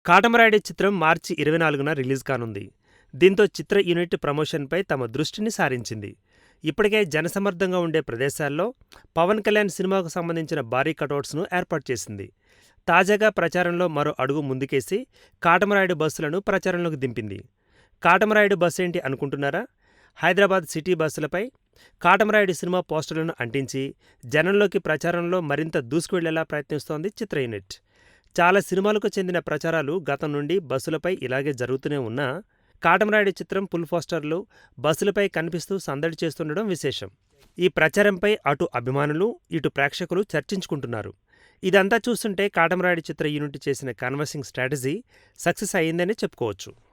కాటమరాయుడు చిత్రం మార్చి 24న రిలీజ్ కానుంది. దీంతో చిత్ర యూనిట్ ప్రమోషన్పై తమ దృష్టిని సారించింది. ఇప్పటికే జనసమ్మర్దంగా ఉండే ప్రదేశాల్లో పవన్ కళ్యాణ్ సినిమాకు సంబంధించిన భారీ కటౌట్స్ను ఏర్పాటు చేసింది. తాజాగా ప్రచారంలో మరో అడుగు ముందుకేసి కాటమరాయుడు బస్సులను ప్రచారంలోకి దింపింది. కాటమరాయుడు బస్సు ఏంటి అనుకుంటున్నారా? హైదరాబాద్ సిటీ బస్సులపై కాటమరాయుడు సినిమా పోస్టర్లను అంటించి జనంలోకి ప్రచారంలో మరింత దూసుకువెళ్లేలా ప్రయత్నిస్తోంది చిత్ర యూనిట్. చాలా సినిమాలకు చెందిన ప్రచారాలు గతం నుండి బస్సులపై ఇలాగే జరుగుతూనే ఉన్నా కాటమరాయుడు చిత్రం ఫుల్ పోస్టర్లు బస్సులపై కనిపిస్తూ సందడి చేస్తుండడం విశేషం. ఈ ప్రచారంపై అటు అభిమానులు, ఇటు ప్రేక్షకులు చర్చించుకుంటున్నారు. ఇదంతా చూస్తుంటే కాటమరాయుడు చిత్ర యూనిట్ చేసిన కన్వర్సింగ్ స్ట్రాటజీ సక్సెస్ అయ్యిందనే చెప్పుకోవచ్చు.